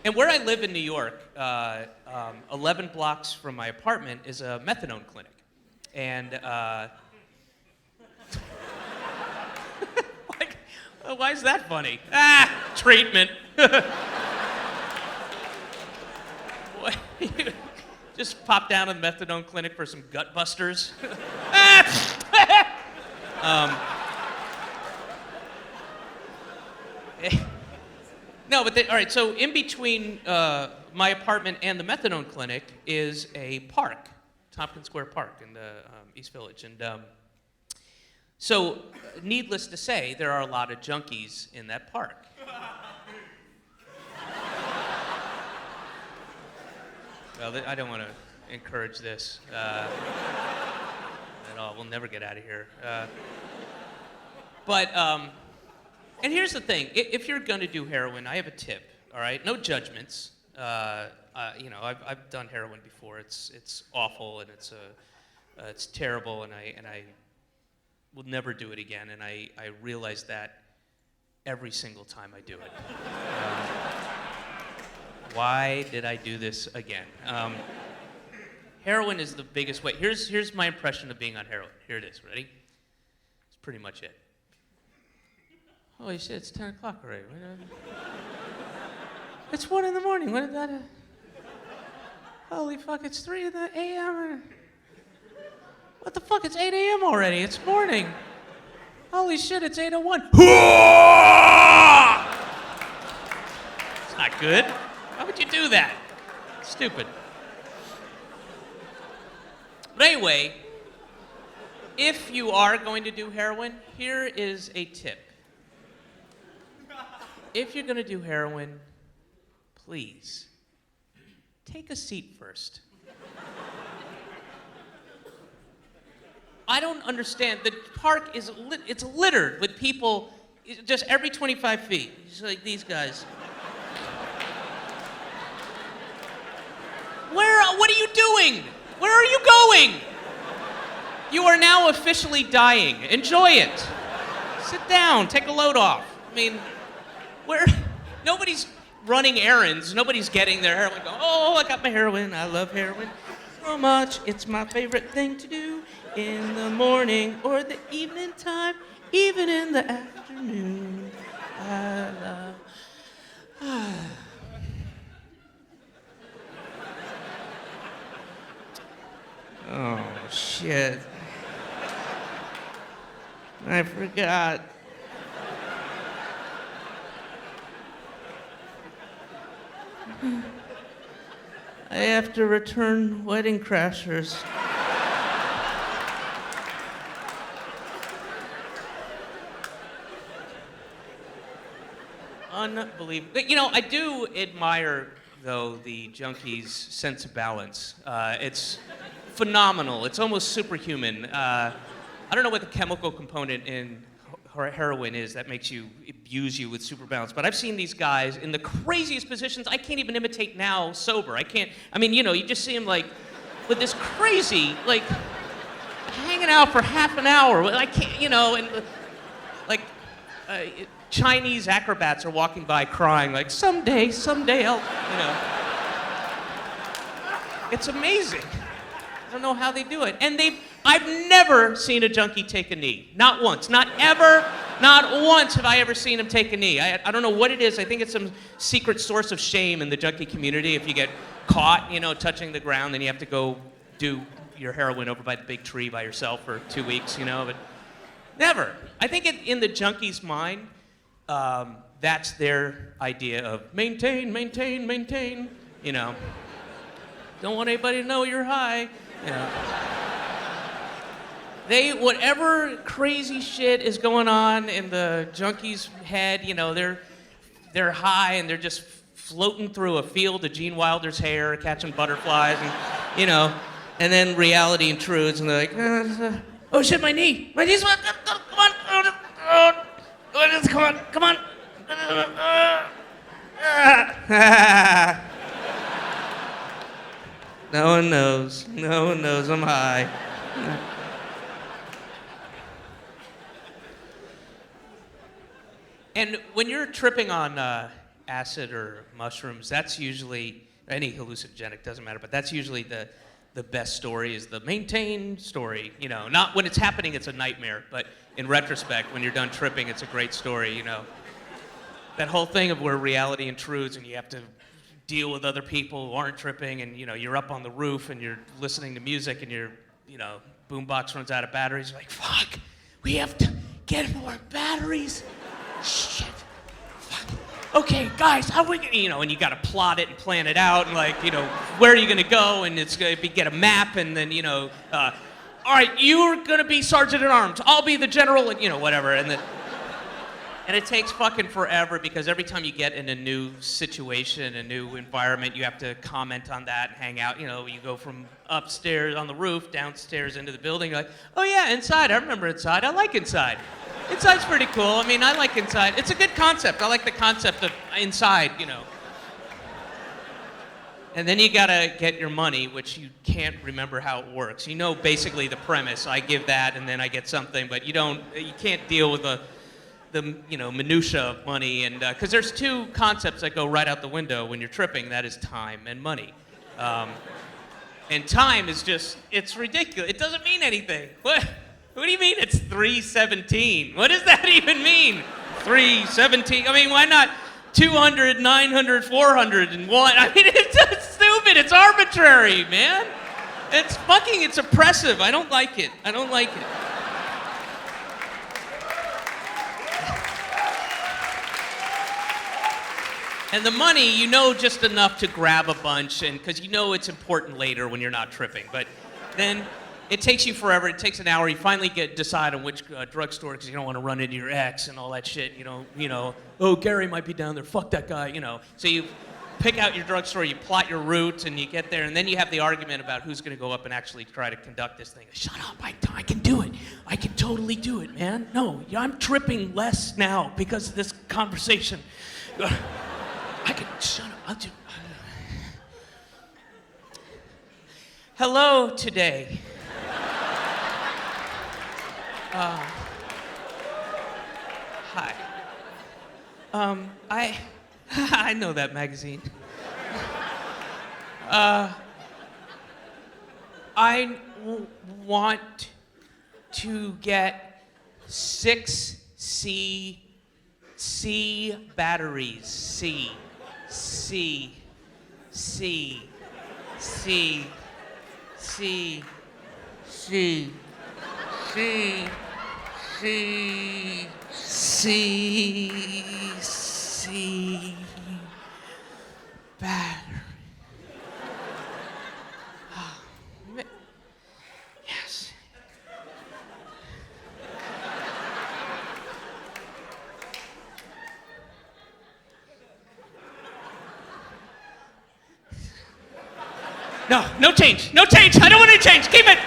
And where I live in New York, 11 blocks from my apartment is a methadone clinic. And like, why is that funny? Treatment. Just pop down to the methadone clinic for some gut busters. No, but all right, so in between my apartment and the methadone clinic is a park, Tompkins Square Park in the East Village. And so, needless to say, there are a lot of junkies in that park. Well, I don't want to encourage this at all. We'll never get out of here. And here's the thing. If you're going to do heroin, I have a tip, all right? No judgments. I've done heroin before. It's awful, and it's terrible, and I will never do it again, and I realize that every single time I do it. Why did I do this again? Heroin is the biggest way. Here's my impression of being on heroin. Here it is. Ready? It's pretty much it. Holy shit, it's 10 o'clock already. It's 1 in the morning. What is that? Holy fuck, it's 3 a.m. What the fuck, it's 8 a.m. already. It's morning. Holy shit, it's 8:01. It's not good. Why would you do that? Stupid. But anyway, if you are going to do heroin, here is a tip. If you're going to do heroin, please, take a seat first. I don't understand. The park is it's littered with people just every 25 feet. Just like these guys. What are you doing? Where are you going? You are now officially dying. Enjoy it. Sit down, take a load off. I mean, nobody's running errands. Nobody's getting their heroin going, oh, I got my heroin. I love heroin so much. It's my favorite thing to do in the morning or the evening time, even in the afternoon. I love... Oh, shit. I forgot. I have to return Wedding Crashers. Unbelievable. You know, I do admire, though, the Junkies' sense of balance. It's phenomenal. It's almost superhuman. I don't know what the chemical component in heroin is that makes you abuse you with super balance, but I've seen these guys in the craziest positions I can't even imitate now sober. You just see them like with this crazy, like hanging out for half an hour. I can't, and like Chinese acrobats are walking by crying like, someday I'll, It's amazing. I don't know how they do it. And I've never seen a junkie take a knee. Not once. Not ever. Not once have I ever seen him take a knee. I don't know what it is. I think it's some secret source of shame in the junkie community. If you get caught, touching the ground, then you have to go do your heroin over by the big tree by yourself for 2 weeks, But never. I think in the junkie's mind, that's their idea of maintain. Don't want anybody to know you're high. Whatever crazy shit is going on in the junkie's head, they're high and they're just floating through a field of Gene Wilder's hair, catching butterflies, and then reality intrudes, and they're like, oh shit, my knee, come on. No one knows I'm high. And when you're tripping on acid or mushrooms, that's usually, any hallucinogenic, doesn't matter, but that's usually the best story is the maintained story, you know. Not when it's happening, it's a nightmare, but in retrospect, when you're done tripping, it's a great story, you know. That whole thing of where reality intrudes and you have to deal with other people who aren't tripping, and you know, you're up on the roof and you're listening to music and your, you know, boombox runs out of batteries. You're like, fuck, we have to get more batteries. Shit. Fuck. Okay, guys, how we gonna, you know, and you gotta plot it and plan it out, and like, you know, where are you gonna go? And it's gonna be, get a map, and then, you know, all right, you're gonna be sergeant at arms. I'll be the general, and you know, whatever, and then. And it takes fucking forever because every time you get in a new situation, a new environment, you have to comment on that and hang out. You know, you go from upstairs on the roof, downstairs into the building. You're like, oh yeah, inside. I remember inside. I like inside. Inside's pretty cool. I mean, I like inside. It's a good concept. I like the concept of inside, you know. And then you gotta get your money, which you can't remember how it works. You know basically the premise. I give that and then I get something, but you can't deal with the you know, minutia of money, and because there's two concepts that go right out the window when you're tripping. That is time and money. And time is just, it's ridiculous. It doesn't mean anything. What do you mean it's 3:17? What does that even mean? 3:17? I mean, why not 200, 900, 401? I mean, it's just stupid. It's arbitrary, man. It's oppressive. I don't like it. I don't like it. And the money, you know just enough to grab a bunch, and because you know it's important later when you're not tripping. But then it takes you forever. It takes an hour. You finally decide on which drugstore because you don't want to run into your ex and all that shit. You know, oh, Gary might be down there. Fuck that guy. You know. So you pick out your drugstore. You plot your route, and you get there, and then you have the argument about who's going to go up and actually try to conduct this thing. Shut up! I can do it. I can totally do it, man. No, I'm tripping less now because of this conversation. I can shut up. I'll do. Hello today. Hi. I know that magazine. Want to get 6 C batteries. C. Battery. Yes. No change. I don't want any change. Keep it.